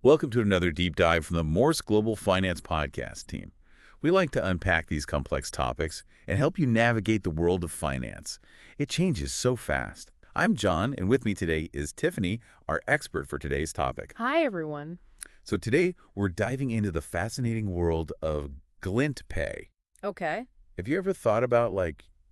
Welcome to another deep dive from the Morse Global Finance Podcast team. We like to unpack these complex topics and help you navigate the world of finance. It changes so fast. I'm John, and with me today is Tiffany, our expert for today's topic. Hi, everyone. So today, we're diving into the fascinating world of Glint Pay. Okay. Have you ever thought about,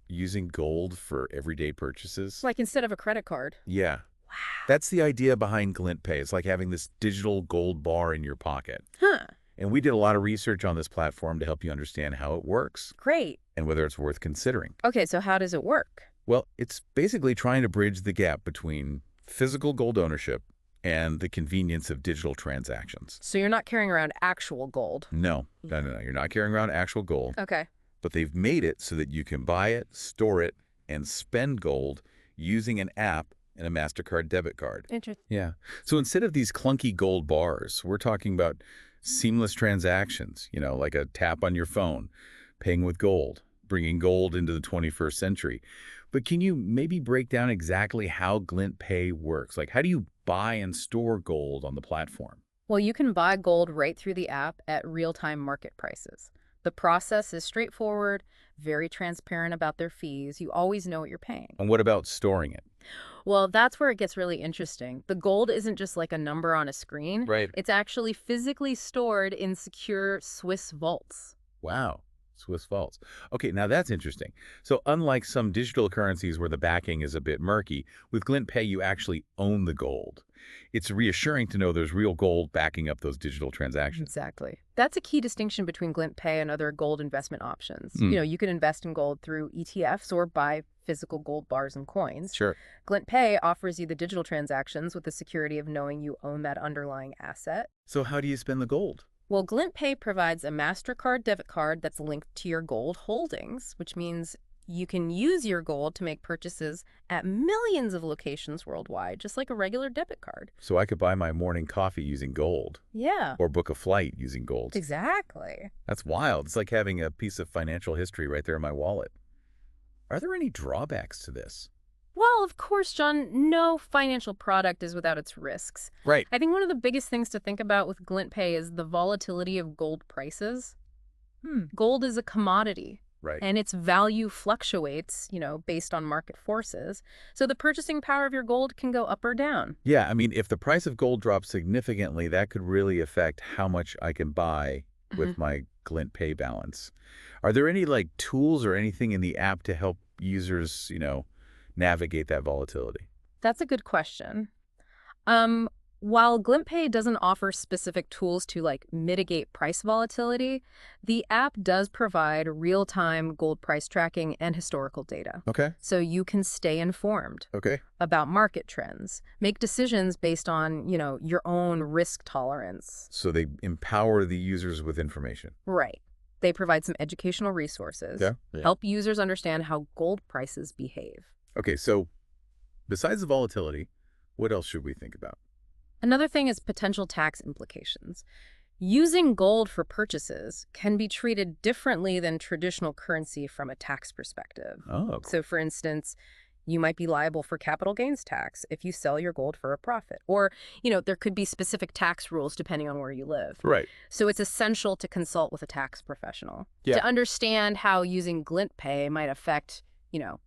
using gold for everyday purchases? Like instead of a credit card. Yeah. Wow. That's the idea behind Glint Pay. It's like having this digital gold bar in your pocket. Huh. And we did a lot of research on this platform to help you understand how it works Great. and whether it's worth considering. Okay, so how does it work? Well, it's basically trying to bridge the gap between physical gold ownership and the convenience of digital transactions. So you're not carrying around actual gold. No. You're not carrying around actual gold, Okay. but they've made it so that you can buy it, store it, and spend gold using an app and a MasterCard debit card. Interesting. Yeah. So instead of these clunky gold bars, we're talking about seamless transactions, like a tap on your phone, paying with gold, bringing gold into the 21st century. But can you maybe break down exactly how Glint Pay works? Like, how do you buy and store gold on the platform? Well, you can buy gold right through the app at real-time market prices. The process is straightforward, very transparent about their fees. You always know what you're paying. And what about storing it? Well, that's where it gets really interesting. The gold isn't just like a number on a screen. Right. It's actually physically stored in secure Swiss vaults. Wow. Swiss vaults. Okay, now that's interesting. So unlike some digital currencies where the backing is a bit murky, with Glint Pay you actually own the gold. It's reassuring to know there's real gold backing up those digital transactions. Exactly. That's a key distinction between Glint Pay and other gold investment options. You can invest in gold through ETFs or buy physical gold bars and coins. Sure. Glint Pay offers you the digital transactions with the security of knowing you own that underlying asset. So how do you spend the gold? Well, Glint Pay provides a MasterCard debit card that's linked to your gold holdings, which means you can use your gold to make purchases at millions of locations worldwide, just like a regular debit card. So I could buy my morning coffee using gold. Yeah. Or book a flight using gold. Exactly. That's wild. It's like having a piece of financial history right there in my wallet. Are there any drawbacks to this? Well, of course, John, no financial product is without its risks. Right. I think one of the biggest things to think about with Glint Pay is the volatility of gold prices. Gold is a commodity. Right. And its value fluctuates, based on market forces. So the purchasing power of your gold can go up or down. Yeah, I mean, if the price of gold drops significantly, that could really affect how much I can buy with my Glint Pay balance. Are there any tools or anything in the app to help users, navigate that volatility? That's a good question. While Glint Pay doesn't offer specific tools to mitigate price volatility, the app does provide real-time gold price tracking and historical data. Okay. So you can stay informed Okay. about market trends, make decisions based on, your own risk tolerance. So they empower the users with information. Right. They provide some educational resources, help users understand how gold prices behave. Okay, so besides the volatility, what else should we think about? Another thing is potential tax implications. Using gold for purchases can be treated differently than traditional currency from a tax perspective. Oh, So, for instance, you might be liable for capital gains tax if you sell your gold for a profit. Or, there could be specific tax rules depending on where you live. right. So it's essential to consult with a tax professional Yeah. to understand how using Glint Pay might affect,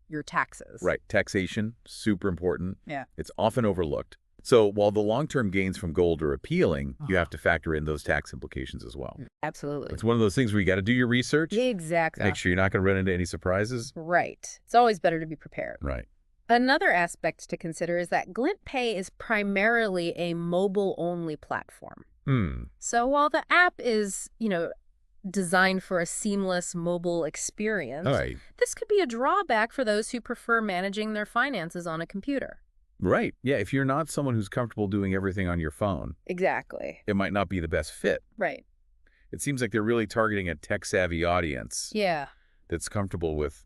your taxes. Right. Taxation, super important. Yeah. It's often overlooked. So while the long-term gains from gold are appealing, you have to factor in those tax implications as well. Absolutely. It's one of those things where you got to do your research. Exactly. Make sure you're not going to run into any surprises. Right. It's always better to be prepared. Right. Another aspect to consider is that Glint Pay is primarily a mobile-only platform. So while the app is, designed for a seamless mobile experience, All right. this could be a drawback for those who prefer managing their finances on a computer. Right. Yeah, if you're not someone who's comfortable doing everything on your phone, Exactly. it might not be the best fit. Right. It seems like they're really targeting a tech-savvy audience Yeah. that's comfortable with,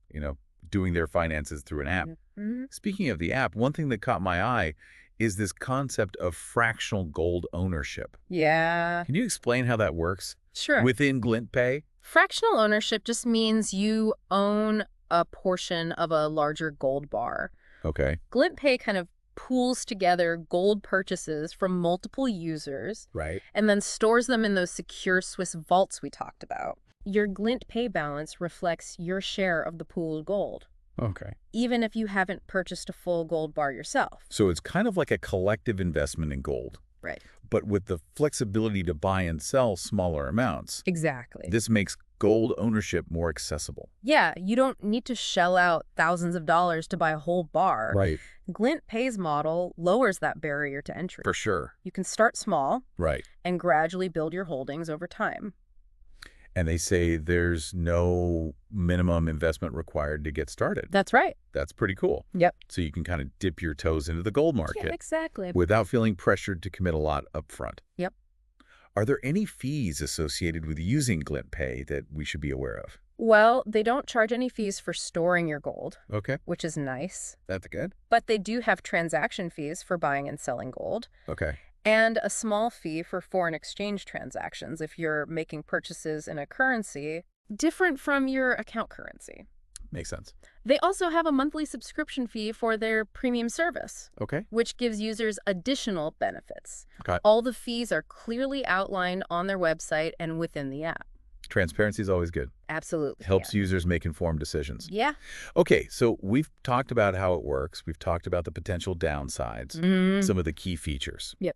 doing their finances through an app. Mm-hmm. Speaking of the app, one thing that caught my eye is this concept of fractional gold ownership. Yeah. Can you explain how that works Sure. within Glint Pay? Fractional ownership just means you own a portion of a larger gold bar. Okay. Glint Pay kind of pools together gold purchases from multiple users Right. and then stores them in those secure Swiss vaults we talked about. Your Glint Pay balance reflects your share of the pooled gold, Okay. even if you haven't purchased a full gold bar yourself. So it's kind of like a collective investment in gold, Right. but with the flexibility to buy and sell smaller amounts. Exactly. This makes gold ownership more accessible. Yeah, you don't need to shell out thousands of dollars to buy a whole bar. Right. Glint Pay's model lowers that barrier to entry. For sure. You can start small Right. and gradually build your holdings over time. And they say there's no minimum investment required to get started. That's right. That's pretty cool. Yep. So you can kind of dip your toes into the gold Yeah, market exactly. without feeling pressured to commit a lot up front. Yep. Are there any fees associated with using Glint Pay that we should be aware of? Well, they don't charge any fees for storing your gold, Okay, which is nice. that's good. But they do have transaction fees for buying and selling gold, Okay, and a small fee for foreign exchange transactions if you're making purchases in a currency different from your account currency. makes sense. They also have a monthly subscription fee for their premium service, Okay, which gives users additional benefits. okay. All the fees are clearly outlined on their website and within the app. Transparency is always good. Absolutely. Helps users make informed decisions. Yeah. Okay, so we've talked about how it works. We've talked about the potential downsides, some of the key features. Yep.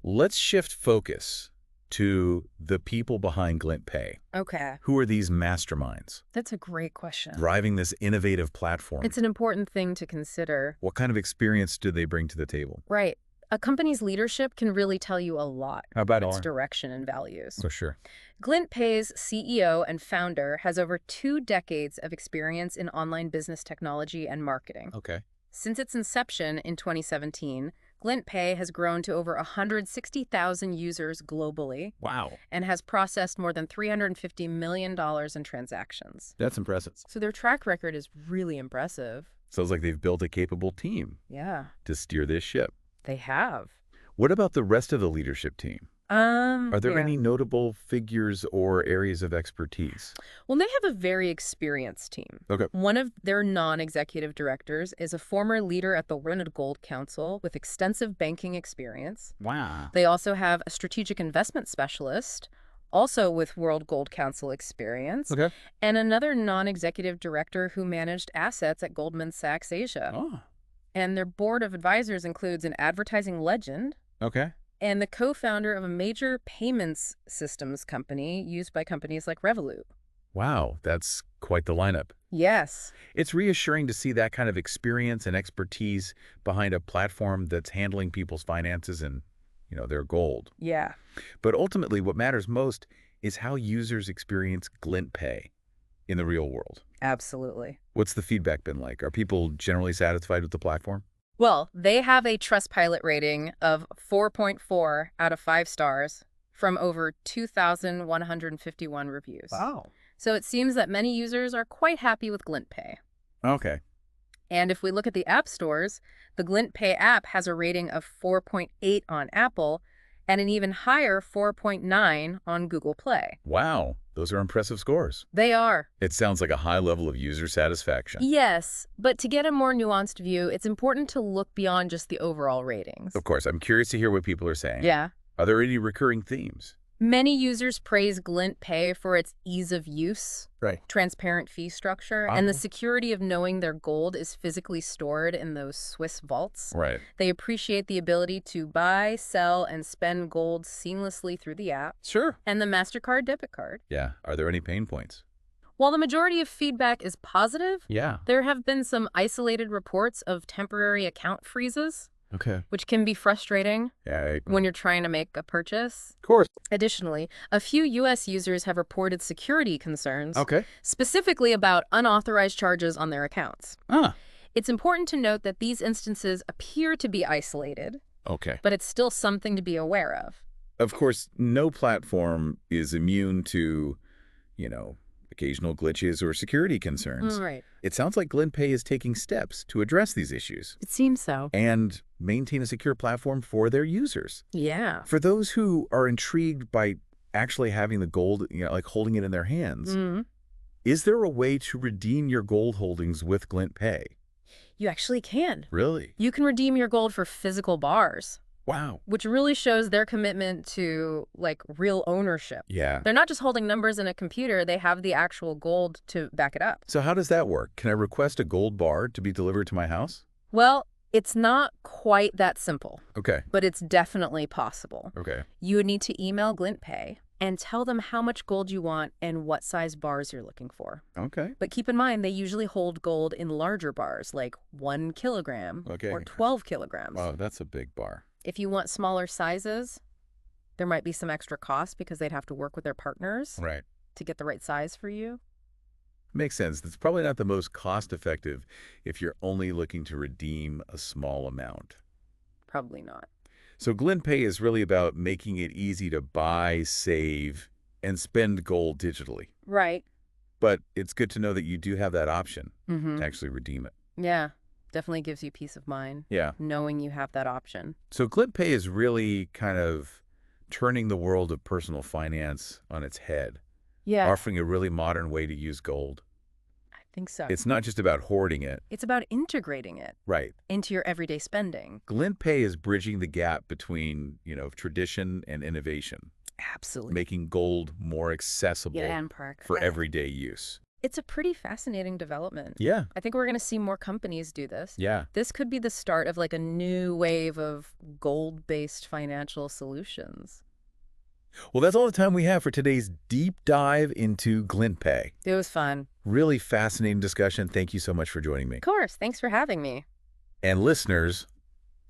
Let's shift focus to the people behind Glint Pay. Okay. Who are these masterminds That's a great question. driving this innovative platform? It's an important thing to consider. What kind of experience do they bring to the table? Right. A company's leadership can really tell you a lot How about about its direction and values. For sure. Glint Pay's CEO and founder has over 2 decades of experience in online business technology and marketing. Okay. Since its inception in 2017, Glint Pay has grown to over 160,000 users globally Wow. and has processed more than $350 million in transactions. That's impressive. So their track record is really impressive. Sounds like they've built a capable team Yeah, to steer this ship. they have. What about the rest of the leadership team? Are there Yeah. any notable figures or areas of expertise? Well, they have a very experienced team. Okay. One of their non-executive directors is a former leader at the World Gold Council with extensive banking experience. Wow. They also have a strategic investment specialist, also with World Gold Council experience, Okay. and another non-executive director who managed assets at Goldman Sachs Asia. Oh. And their board of advisors includes an advertising legend Okay. and the co-founder of a major payments systems company used by companies like Revolut. Wow, that's quite the lineup. Yes. It's reassuring to see that kind of experience and expertise behind a platform that's handling people's finances and, their gold. Yeah. But ultimately, what matters most is how users experience Glint Pay in the real world. Absolutely. What's the feedback been like? Are people generally satisfied with the platform? Well, they have a Trustpilot rating of 4.4 out of 5 stars from over 2,151 reviews. Wow. So it seems that many users are quite happy with Glint Pay. Okay. And if we look at the app stores, the Glint Pay app has a rating of 4.8 on Apple and an even higher 4.9 on Google Play. Wow. Those are impressive scores. They are. It sounds like a high level of user satisfaction. Yes, but to get a more nuanced view, it's important to look beyond just the overall ratings. Of course, I'm curious to hear what people are saying. Yeah. Are there any recurring themes? Many users praise Glint Pay for its ease of use, Right. transparent fee structure, and the security of knowing their gold is physically stored in those Swiss vaults. Right. They appreciate the ability to buy, sell, and spend gold seamlessly through the app Sure. and the MasterCard debit card. Yeah. Are there any pain points? While the majority of feedback is positive, Yeah. there have been some isolated reports of temporary account freezes, Okay. which can be frustrating Yeah. when you're trying to make a purchase. Of course. Additionally, a few U.S. users have reported security concerns, Okay. specifically about unauthorized charges on their accounts. Ah. It's important to note that these instances appear to be isolated, Okay. but it's still something to be aware of. Of course, no platform is immune to, occasional glitches or security concerns. Right. It sounds like Glint Pay is taking steps to address these issues It seems so. and maintain a secure platform for their users. Yeah. For those who are intrigued by actually having the gold, like holding it in their hands, Mm. is there a way to redeem your gold holdings with Glint Pay? You actually can. Really? You can redeem your gold for physical bars, Wow. which really shows their commitment to, like, real ownership. Yeah. They're not just holding numbers in a computer, they have the actual gold to back it up. So how does that work? Can I request a gold bar to be delivered to my house? Well, it's not quite that simple, Okay. but it's definitely possible. Okay. You would need to email Glint Pay and tell them how much gold you want and what size bars you're looking for. Okay. But keep in mind, they usually hold gold in larger bars, like 1 kilogram Okay. or 12 kilograms. Wow, that's a big bar. If you want smaller sizes, there might be some extra cost because they'd have to work with their partners Right. to get the right size for you. Makes sense. It's probably not the most cost-effective if you're only looking to redeem a small amount. Probably not. So Glint Pay is really about making it easy to buy, save, and spend gold digitally. Right. But it's good to know that you do have that option Mm-hmm. to actually redeem it. Yeah, definitely gives you peace of mind Yeah. knowing you have that option. So Glint Pay is really kind of turning the world of personal finance on its head, Yeah, offering a really modern way to use gold. I think so. It's not just about hoarding it. It's about integrating it Right. into your everyday spending. Glint Pay is bridging the gap between, tradition and innovation, Absolutely. making gold more accessible Park. for everyday use. It's a pretty fascinating development. Yeah. I think we're going to see more companies do this. Yeah. This could be the start of like a new wave of gold-based financial solutions. Well, that's all the time we have for today's deep dive into Glint Pay. It was fun. Really fascinating discussion. Thank you so much for joining me. Of course. Thanks for having me. And listeners,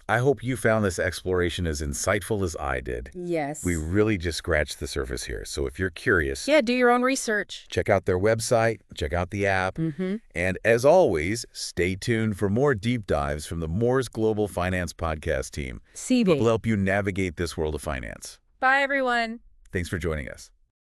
I hope you found this exploration as insightful as I did. Yes. We really just scratched the surface here. So if you're curious, Yeah, do your own research. check out their website, check out the app, Mm-hmm. and as always, stay tuned for more deep dives from the Moore's Global Finance podcast team. CB. We'll help you navigate this world of finance. Bye, everyone. Thanks for joining us.